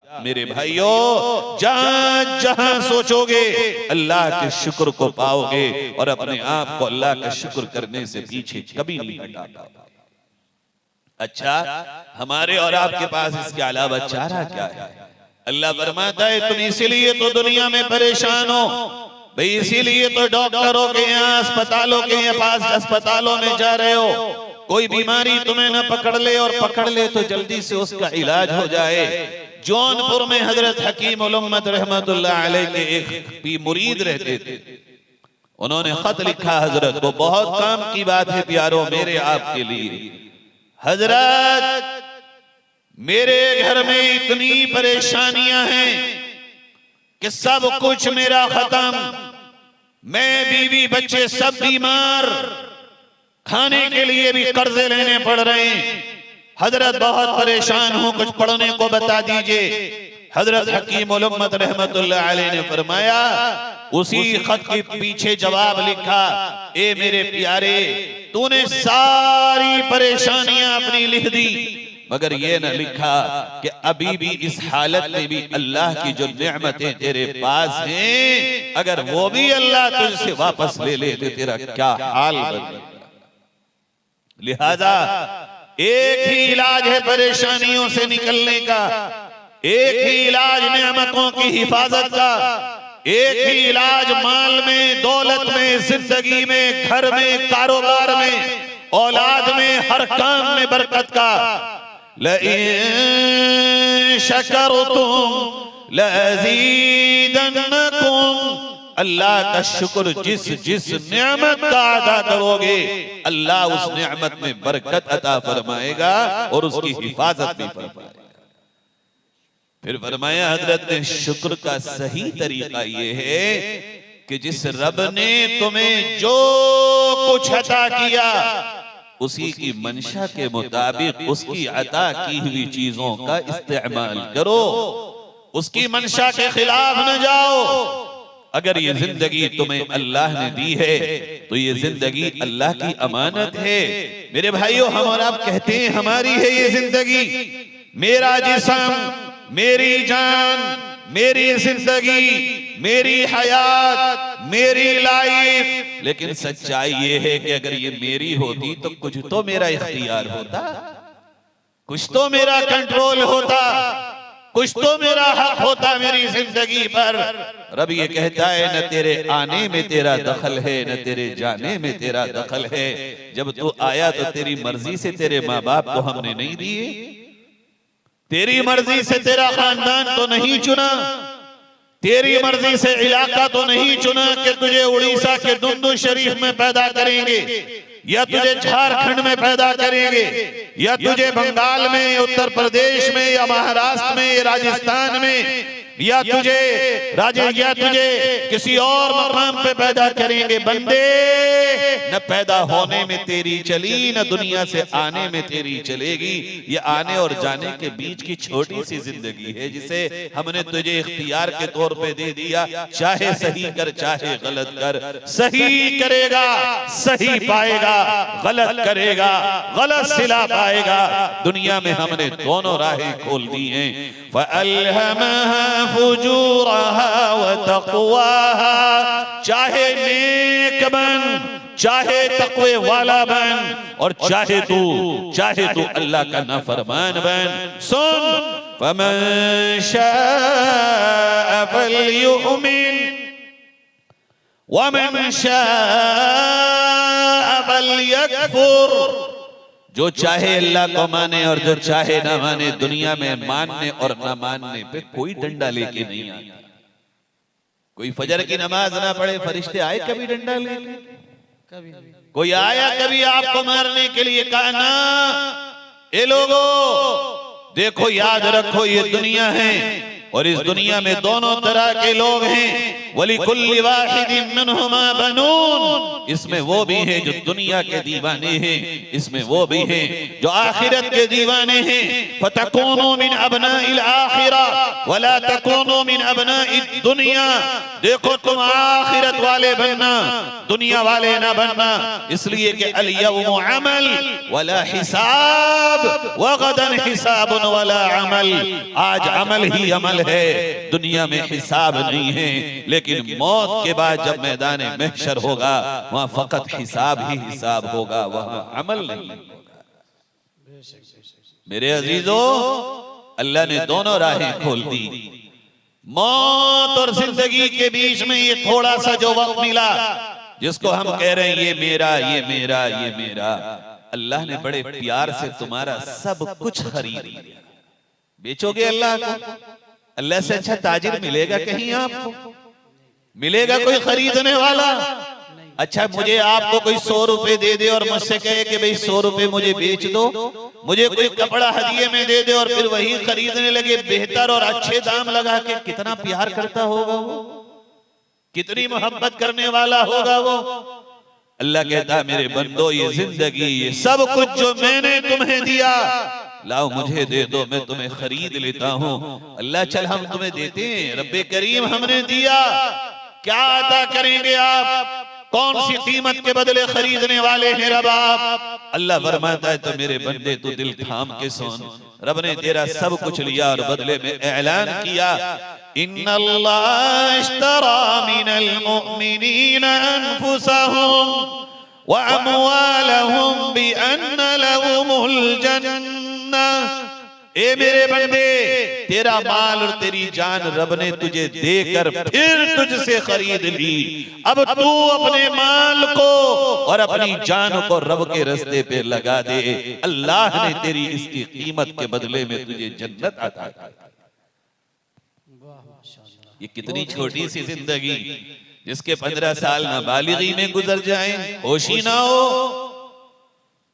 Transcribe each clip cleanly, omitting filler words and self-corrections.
मेरे भाइयों, जहां जहां सोचोगे अल्लाह के शुक्र को पाओगे और अपने आप को अल्लाह का शुक्र करने से पीछे कभी नहीं हटा पाओगे। अच्छा, हमारे और आपके पास इसके अलावा चारा क्या है? अल्लाह फरमाता है तुम इसीलिए तो दुनिया में परेशान हो भाई, इसीलिए तो डॉक्टरों के यहाँ, अस्पतालों के यहाँ पास अस्पतालों में जा रहे हो। कोई बीमारी तुम्हें न पकड़ ले, और पकड़ ले तो जल्दी से उसका इलाज हो जाए। जौनपुर में हजरत हकीम उल उम्मत रहमतुल्लाह अलैह के एक मुरीद रहते थे। उन्होंने खत लिखा हजरत को, बहुत काम की बात है प्यारों मेरे आपके लिए। हजरत, मेरे घर में इतनी परेशानियां हैं कि सब कुछ मेरा खत्म, मैं बीवी बच्चे सब बीमार, खाने के लिए भी कर्जे लेने पड़ रहे हैं। हजरत बहुत परेशान हूं, कुछ पढ़ने को बता दीजिए। हजरत हकीम उल उम्मत रहमतुल्लाह अलैह ने फरमाया, उसी खत के पीछे जवाब लिखा, ए मेरे प्यारे, तूने सारी परेशानियां अपनी लिख दी, मगर ये न लिखा कि अभी भी इस हालत में भी अल्लाह की जो नेमतें तेरे पास हैं, अगर वो भी अल्लाह तुझसे वापस ले ले तो तेरा क्या हाल बनेगा। लिहाजा एक ही इलाज है परेशानियों से निकलने का, एक ही इलाज नेमतों की हिफाजत का, एक ही इलाज माल में, दौलत में, जिंदगी में, घर में, कारोबार में, औलाद में, हर काम में बरकत का। लइन शकरतुम लअज़ीदन्नकुम, अल्लाह का शुक्र जिस जिस नेमत का अदा करोगे अल्लाह उस नेमत में बरकत अता फरमाएगा और उसकी हिफाजत भी फरमाएगा। फिर फरमाया हजरत ने, शुक्र का सही तरीका ये है कि जिस रब ने तुम्हें जो कुछ अता किया उसी की मंशा के मुताबिक उसकी अता की हुई चीजों का इस्तेमाल करो, उसकी मंशा के खिलाफ न जाओ। अगर ये जिंदगी तुम्हें अल्लाह ने दी है तो ये जिंदगी अल्लाह की अमानत है। मेरे भाइयों, हम और आप कहते हैं हमारी है ये जिंदगी, मेरा जिस्म, मेरी जान, मेरी जिंदगी, मेरी हयात, मेरी लाइफ। लेकिन सच्चाई ये है कि अगर ये मेरी होती तो कुछ तो मेरा इख्तियार होता, कुछ तो मेरा कंट्रोल होता, कुछ तो मेरा हक होता मेरी जिंदगी पर। रब ये कहता है, न तेरे आने में तेरा दखल है, न तेरे जाने में तेरा दखल है। जब तू आया तो तेरी मर्जी से तेरे माँ बाप को हमने नहीं दिए, तेरी मर्जी से तेरा खानदान तो नहीं चुना, तेरी मर्जी से इलाका तो नहीं चुना कि तुझे उड़ीसा के दुंदू शरीफ में पैदा करेंगे, या तुझे झारखंड में पैदा करेंगे, या तुझे बंगाल में, उत्तर प्रदेश में, या महाराष्ट्र में, राजस्थान में, या तुझे किसी और मकाम पे पैदा करेंगे। बंदे, न पैदा होने में तेरी चली, न दुनिया से आने में तेरी चलेगी। ये आने और जाने के बीच की छोटी सी जिंदगी है जिसे हमने तुझे इख्तियार के तौर पे दे दिया। चाहे सही कर, चाहे गलत कर, सही करेगा सही पाएगा, गलत करेगा गलत सिला पाएगा। दुनिया में हमने दोनों राहें खोल दी हैं। फ़अल्हमहा फुजूरहा व तक़वाहा, चाहे नेक बन, चाहे तक़वे वाला बन, और चाहे तू अल्लाह का नाफरमान बन। सुन, फमन शाअ फलयुमिन वमन शाअ फलयकफुर। जो चाहे अल्लाह को माने और जो चाहे ना माने। दुनिया में मानने और ना मानने पे कोई डंडा लेके नहीं आता। कोई फजर की नमाज ना पढ़े, फरिश्ते आए कभी डंडा लेके? कभी कोई आया कभी आपको मारने के लिए? कहा ना, ये लोगों देखो, याद रखो ये दुनिया है और इस दुनिया में दोनों तरह के लोग हैं। वलिकुल्लि वाहिदिन मिनहुमा बनून, इसमें वो भी हैं जो दुनिया के दीवाने हैं, इसमें वो भी हैं जो आखिरत के दीवाने हैं। फतकूनु मिन अबनाइल आखिरा वला तकूनु मिन अबनाइद दुनिया, देखो तुम आखिरत वाले बनना, दुनिया वाले ना बनना, इसलिए कि अल यौम अमल वला हिसाब व गदन हिसाबुन वला अमल, आज अमल ही अमल है, दुनिया में हिसाब नहीं है। लेकिन मौत के बाद जब मैदान महशर होगा वहां फकत हिसाब ही हिसाब होगा, वहां अमल नहीं होगा। मेरे अजीजों, अल्लाह ने दोनों राहें खोल दी। मौत और जिंदगी के बीच में ये थोड़ा सा जो वक्त मिला, जिसको हम कह रहे हैं ये मेरा, ये मेरा, ये मेरा, अल्लाह ने बड़े प्यार से तुम्हारा सब कुछ खरीद लिया। बेचोगे अल्लाह को? अल्लाह से अच्छा ताजिर मिलेगा कहीं आपको? मिलेगा कोई खरीदने वाला? अच्छा मुझे आपको कोई 100 रुपए दे दे और मुझसे कहे कि भाई 100 रुपए मुझे बेच दो, मुझे कोई कपड़ा हदिये में दे दे और फिर वही खरीदने लगे बेहतर और अच्छे दाम लगा के, कितना प्यार करता होगा वो, कितनी मोहब्बत करने वाला होगा वो। अल्लाह कहता है मेरे बंदो ये जिंदगी, ये सब कुछ जो मैंने तुम्हें दिया, लाओ मुझे दे दो, मैं तुम्हें खरीद लेता हूँ। अल्लाह चल हम तुम्हें देते हैं, रब्बे करीम हमने दिया, क्या अता करेंगे आप? कौन सी कीमत के बदले खरीदने वाले हैं रब आप? अल्लाह फरमाता है तो मेरे बंदे तू दिल थाम के सुन, रब ने तेरा सब कुछ लिया और बदले में ऐलान किया, इन्नल्लाह इश्तरा मिनल मुमिनीना अनफुसहुम व अमवालहुम बिअन्न लहुमुल जन्नह। ए मेरे बंदे, तेरा माल और तेरी जान रब ने तुझे देकर फिर तुझसे खरीद ली। अब तू अपने माल को और अपनी जान को रब के रास्ते पे लगा दे, अल्लाह ने तेरी इसकी कीमत के बदले में तुझे जन्नत अता की। ये कितनी छोटी सी जिंदगी, जिसके 15 साल नाबालिगी में गुजर जाएं, होशी ना हो,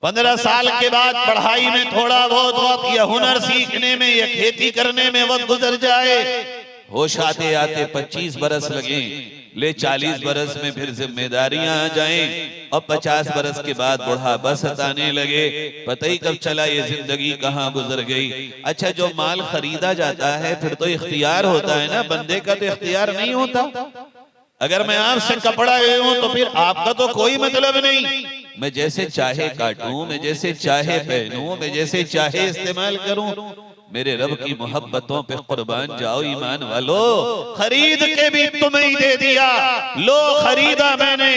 15 साल के बाद पढ़ाई में थोड़ा बहुत वक्त या हुनर सीखने में या खेती करने में वक्त गुजर जाए, होश आते आते 25 बरस लगे, ले 40 बरस में फिर जिम्मेदारियां आ जाएं और 50 बरस के बाद बुढ़ापा सताने लगे, पता ही कब चला ये जिंदगी कहाँ गुजर गई। अच्छा जो माल खरीदा जाता है फिर तो इख्तियार होता है ना, बंदे का तो इख्तियार नहीं होता। अगर मैं आपसे कपड़ा ले लूं तो फिर आपका तो कोई मतलब नहीं, मैं जैसे चाहे काटूं, मैं जैसे चाहे पहनूं, मैं जैसे चाहे इस्तेमाल करूं। मेरे रब की मोहब्बतों पे कुर्बान जाओ ईमान वालो, खरीद के भी तुम्हें ही दे दिया, लो खरीदा मैंने,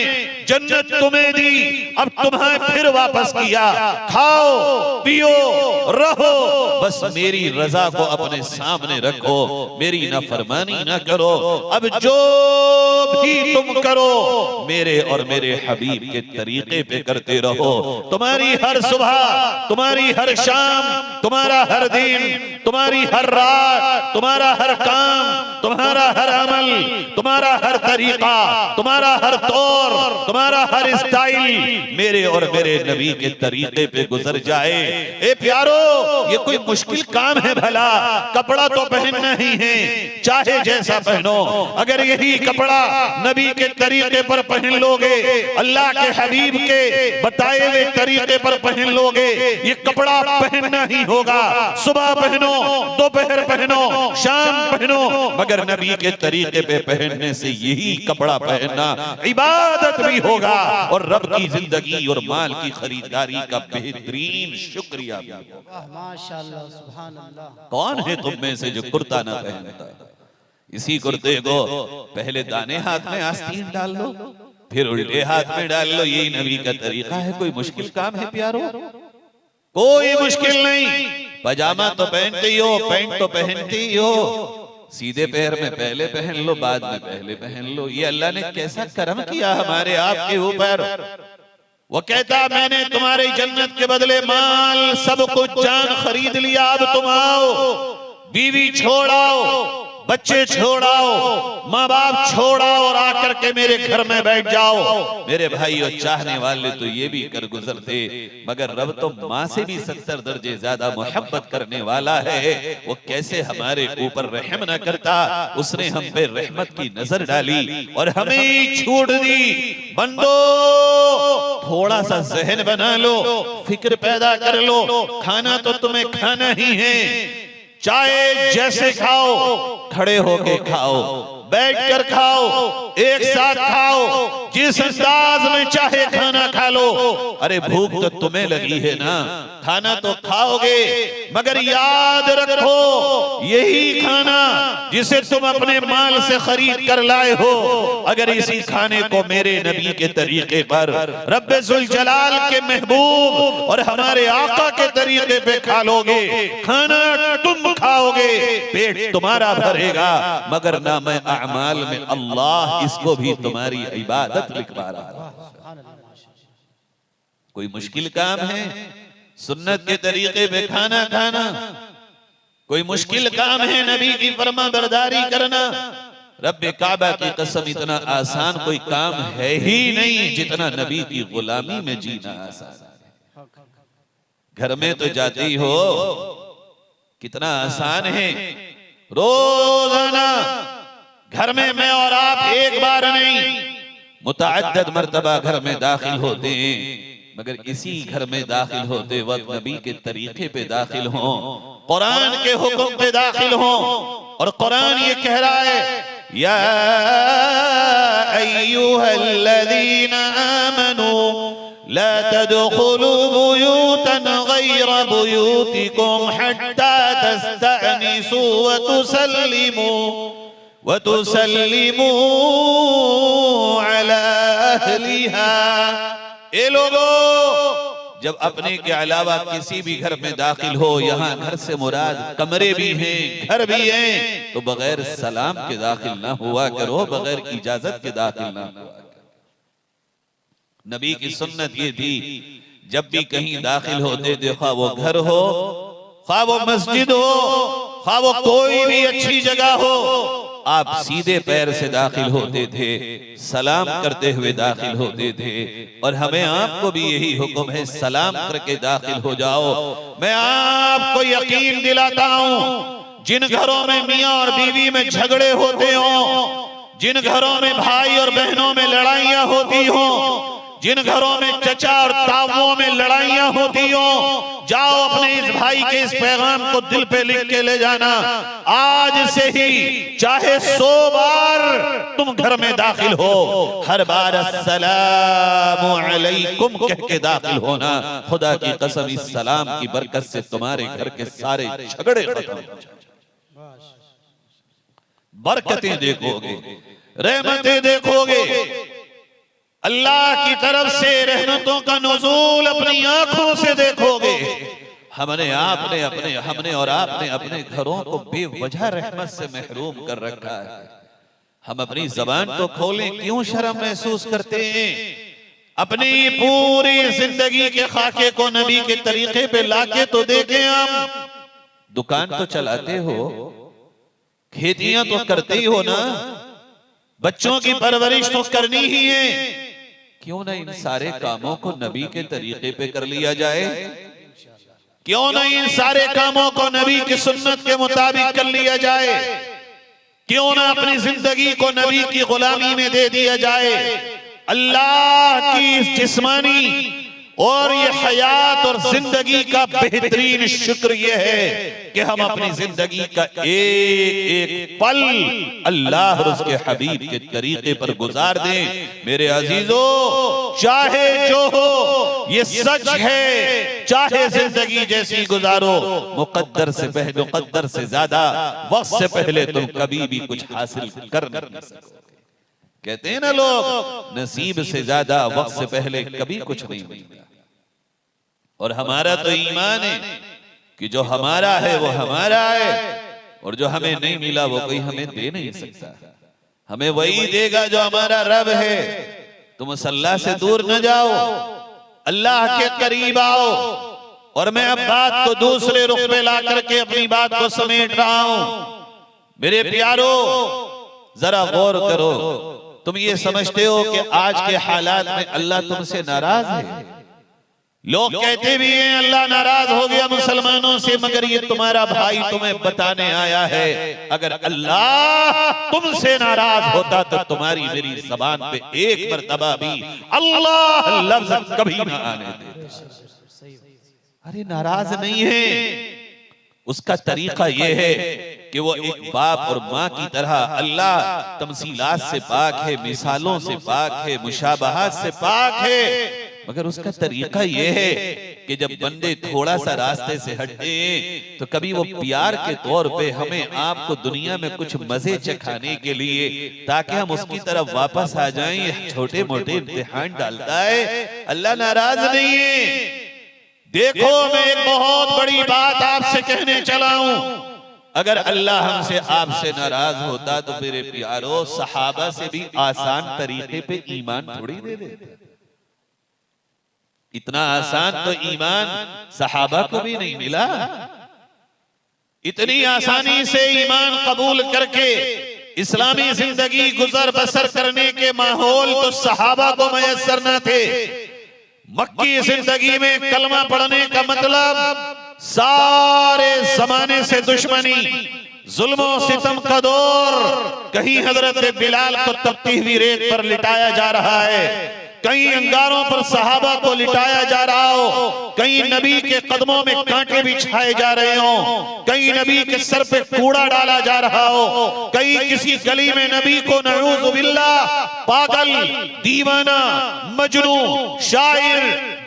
जन्नत तुम्हें दी, अब तुम्हें फिर वापस किया, खाओ पियो रहो, बस मेरी रजा को अपने सामने रखो, मेरी नाफरमानी ना करो। अब जो भी तुम करो मेरे और मेरे हबीब के तरीके पे करते रहो। तुम्हारी हर सुबह, तुम्हारी हर शाम, तुम्हारा हर दिन, तुम्हारी हर रात, तुम्हारा हर काम, तुम्हारा हर अमल, तुम्हारा हर तरीका, तुम्हारा हर तौर, तुम्हारा हर स्टाइल मेरे और मेरे नबी के तरीके पे गुजर जाए। ए प्यारो, ये कोई मुश्किल काम है भला? कपड़ा तो पहनना ही है, चाहे जैसा पहनो। अगर यही कपड़ा नबी के तरीके पर पहन लोगे, अल्लाह के हबीब के बताए हुए तरीके पर पहन लोगे, ये कपड़ा पहनना ही होगा। सुबह पहनो, दोपहर पहनो, शाम पहनो, मगर नबी के तरीके पे पहनने से यही कपड़ा पहनना इबादत भी होगा और रब की जिंदगी और माल की खरीदारी का बेहतरीन शुक्रिया भी होगा। माशाअल्लाह, सुभान अल्लाह। कौन है तुम में से जो कुर्ता ना पहनता? इसी कुर्ते को पहले दाने हाथ में आस्तीन डाल लो, फिर उल्टे हाथ में डाल लो, यही नबी का तरीका है। कोई मुश्किल काम है प्यारो? कोई मुश्किल नहीं। पजामा तो पहनते ही हो, पैंट तो पहनते ही हो, सीधे पैर में पहले पहन लो, बाद में पहले पहन लो। ये अल्लाह ने कैसा करम किया हमारे आपके ऊपर। वो कहता मैंने तुम्हारी जन्नत के बदले माल, सब कुछ, जान खरीद लिया, अब तुम आओ, बीवी छोड़ाओ, बच्चे छोड़ाओ, माँ बाप छोड़ाओ और आकर के मेरे घर में बैठ जाओ। मेरे भाई और चाहने वाले तो ये भी कर गुजरते, मगर रब तो माँ से भी 70 दर्जे ज्यादा मोहब्बत करने वाला है। वो कैसे हमारे ऊपर रहम न करता। उसने हम पे रहमत की नजर डाली और हमें छूट दी। बंदो थोड़ा सा जहन बना लो, फिक्र पैदा कर लो। खाना तो तुम्हें खाना ही है, चाहे जैसे खाओ, खड़े होके खाओ, बैठकर खाओ, एक साथ खाओ, जिस अंदाज में चाहे खाना खा लो। अरे भूख तो तुम्हें लगी है ना, खाना तो खाओगे, मगर याद रखो यही खाना जिसे तुम अपने माल से खरीद कर लाए हो, अगर इसी खाने को मेरे नबी के तरीके पर, रब्बे जुल जलाल के महबूब और हमारे आका के तरीके पे खा लोगे, खाना तुम खाओगे, पेट तुम्हारा भरेगा, मगर ना मैं अमाल में अल्लाह इसको भी तुम्हारी इबादत लिखवा रहा है। कोई मुश्किल काम है सुन्नत के तरीके पे खाना खाना? कोई मुश्किल काम है नबी की फरमाबरदारी करना? रब्बे काबा की कसम इतना आसान कोई काम है ही नहीं जितना नबी की गुलामी में जीना आसान है। घर में तो जाती हो, कितना आसान है। रोजाना घर में मैं और आप एक बार नहीं मुतअद्दिद मर्तबा घर में दाखिल होते हैं, मगर इसी घर में दाखिल होते वक्त नबी के तरीके पे दाखिल हों, कुरान के हुक्म पे दाखिल हों। और कुरान ये कह रहा है, या अय्युहल्लज़ीना आमनू ला तदखुलू बुयूतन गैर बुयूतिकुम हत्ता तस्तअनिसू व तुसल्लिमू अला अहलिहा। ए लोगो, जब अपने के अलावा किसी भी घर में दाखिल हो, यहाँ घर से मुराद कमरे भी हैं, घर भी हैं, तो बगैर सलाम के दाखिल ना हुआ करो, बगैर इजाजत के दाखिल ना हुआ करो। नबी की सुन्नत ये थी, जब भी कहीं दाखिल होते थे, खा वो घर हो, खा वो मस्जिद हो, खा वो कोई भी अच्छी जगह हो, आप सीधे पैर से दाखिल होते थे, सलाम करते हुए दाखिल होते थे। और हमें आपको भी यही हुक्म है, सलाम करके दाखिल हो जाओ। मैं आपको यकीन दिलाता हूं, जिन घरों में मियां और बीवी में झगड़े होते हो, जिन घरों में भाई और बहनों में लड़ाइयां होती हो, जिन घरों में चचा और ताऊओं में लड़ाइयां होती हो, जाओ अपने इस भाई के इस पैगाम को दिल पे लिख के ले जाना। आज से ही चाहे 100 बार तुम घर में दाखिल हो, हर बार अस्सलामु अलैकुम कह के दाखिल होना। खुदा की कसम, इस सलाम की बरकत से तुम्हारे घर के सारे झगड़े खत्म हो जाएंगे। बरकतें देखोगे, रहमतें देखोगे, अल्लाह की तरफ से रहमतों का नुज़ूल अपनी आंखों से देखोगे। हमने और आपने अपने घरों को बेवजह रहमत से महरूम कर रखा है। हम अपनी जबान तो खोलें, क्यों शर्म महसूस करते हैं? अपनी पूरी जिंदगी के खाके को नबी के तरीके पे लाके तो देखें। हम दुकान तो चलाते हो, खेतियां तो करते ही हो ना, बच्चों की परवरिश तो करनी ही है, क्यों ना इन सारे कामों को नबी के तरीके पे कर लिया जाए? क्यों ना इन सारे कामों को नबी की सुन्नत के मुताबिक कर लिया जाए? क्यों ना अपनी जिंदगी को नबी की गुलामी में दे दिया जाए? अल्लाह की इस जिस्मानी और ये हयात और जिंदगी का बेहतरीन शुक्र ये है कि हम अपनी जिंदगी का एक एक पल अल्लाह और उसके हबीब के तरीके पर गुजार दें। मेरे अजीजों, चाहे जो हो, ये सच है, चाहे जिंदगी जैसी गुजारो, मुकद्दर से ज्यादा वक्त से पहले तुम कभी भी कुछ हासिल कर नहीं सकते। कहते हैं ना लोग, नसीब से ज्यादा वक्त से पहले कभी कुछ नहीं मिलता। और हमारा तो ईमान है कि जो हमारा है वो हमारा है, और जो हमें नहीं मिला वो कोई हमें दे नहीं सकता। हमें वही देगा जो हमारा रब है। तुम अल्लाह से दूर न जाओ, अल्लाह के करीब आओ। और मैं अब बात को दूसरे रुख पे ला करके अपनी बात को समेट रहा हूं। मेरे प्यारो, जरा गौर करो, तुम ये समझते हो कि आज के हालात में अल्लाह तुमसे नाराज है? लोग कहते भी हैं अल्लाह नाराज हो गया मुसलमानों से, मगर ये तुम्हारा भाई तुम्हें बताने आया है, अगर अल्लाह तुमसे नाराज होता तो तुम्हारी मेरी जबान पे एक मर्तबा भी अल्लाह लफ्ज कभी ना आने देता। अरे नाराज नहीं है, उसका तरीका यह है कि वो एक बाप और माँ की तरह, अल्लाह तमसीलात से पाक है, मिसालों से पाक है, मुशाबहात से पाक है, मगर उसका तरीका यह है कि जब बंदे थोड़ा सा रास्ते से हटते हैं तो कभी वो प्यार के तौर पे हमें आपको दुनिया में कुछ मजे चखाने के लिए, ताकि हम उसकी तरफ वापस आ जाएं, छोटे मोटे इम्तिहान डालता है। अल्लाह नाराज नहीं है। देखो, मैं एक बहुत बड़ी बात आपसे कहने चला हूं, अगर अल्लाह हमसे आपसे नाराज होता तो मेरे प्यारो सहाबा से भी आसान तरीके पे ईमान थोड़ी दे देते। इतना आसान तो ईमान सहाबा को भी नहीं मिला। इतनी आसानी से ईमान कबूल करके इस्लामी जिंदगी गुजर बसर करने के माहौल तो सहाबा को मयस्सर न थे। मक्की जिंदगी में कलमा पढ़ने का मतलब सारे जमाने से दुश्मनी, जुल्म सितम का दौर। कहीं हजरत बिलाल को तपती हुई रेत पर लिटाया जा रहा है, कहीं अंगारों पर सहाबा को लिटाया जा रहा हो, कहीं नबी के कदमों में कांटे बिछाए जा रहे हो, कहीं नबी के सर पे कूड़ा डाला जा रहा हो, कहीं किसी गली में नबी को नऊज़ बिल्लाह पागल, दीवाना, मजनू, शायर,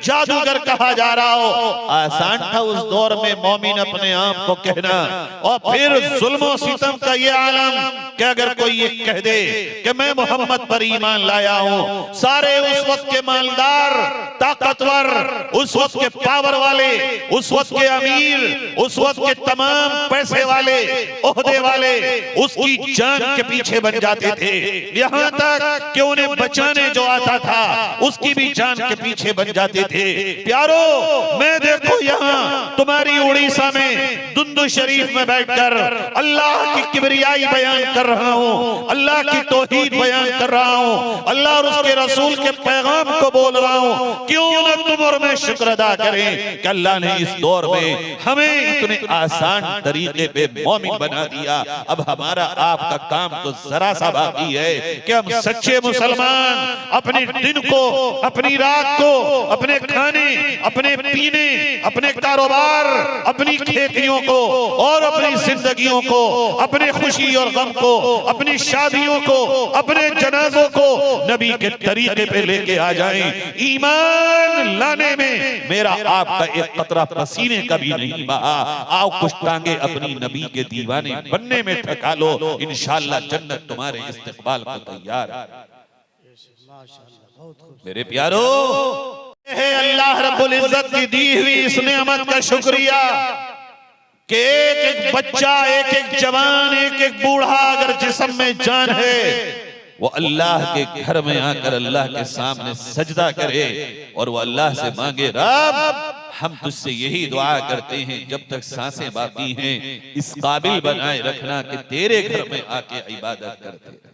जादूगर कहा जा रहा हो। आसान था उस दौर में मोमिन अपने आप को कहना। और फिर जुल्म सितम का ये आलम कि अगर कोई ये कह दे कि मैं मोहम्मद पर ईमान लाया हूं, सारे उस वक्त के मालदार, ताकतवर, उस वक्त के पावर वाले, उस वक्त के अमीर, उस वक्त के तमाम पैसे वाले, ओहदे वाले उसकी जान के पीछे बन जाते थे। यहां तक कि उन्हें बचाने जो आता था उसकी भी जान के पीछे बन जाते थे। प्यारो, मैं देखो यहाँ तुम्हारी उड़ीसा में दुंदु शरीफ में बैठकर अल्लाह की किबरियाई बयान कर रहा हूँ, अल्लाह की तौहीद बयान कर रहा हूँ, अल्लाह और उसके रसूल के पैगाम को बोल रहा हूँ। क्यों न तुम और मैं शुक्र अदा करें कि अल्लाह ने इस दौर में हमें इतने आसान तरीके पे मोमिन बना दिया। अब हमारा आपका काम तो जरा सा बाकी है कि हम सच्चे मुसलमान अपने दिन को, अपनी रात को, अपने खाने, अपने पीने, अपने कारोबार, अपनी खेतियों को और अपनी जिंदगियों को, अपने खुशी और गम को, अपनी शादियों को, अपने जनाजों को नबी के तरीके पे लेके आ जाएं। ईमान लाने में मेरा आपका एक कतरा पसीने का भी नहीं बहा। आओ कुछ टांगे अपनी नबी के दीवाने बनने में ठका लो, इंशाअल्लाह जन्नत तुम्हारे इस्तकबाल को तैयार है। मेरे प्यारो, है अल्लाह रब्बुल इज्जत की दी हुई इस नेमत का शुक्रिया कि एक एक बच्चा, एक एक जवान, एक एक बूढ़ा अगर जिस्म में जान है वो अल्लाह के घर में आकर अल्लाह के सामने सजदा करे और वो अल्लाह से मांगे, रब हम तुझसे यही दुआ करते हैं जब तक सांसें बाकी हैं इस काबिल बनाए रखना कि तेरे घर में आके इबादत करते।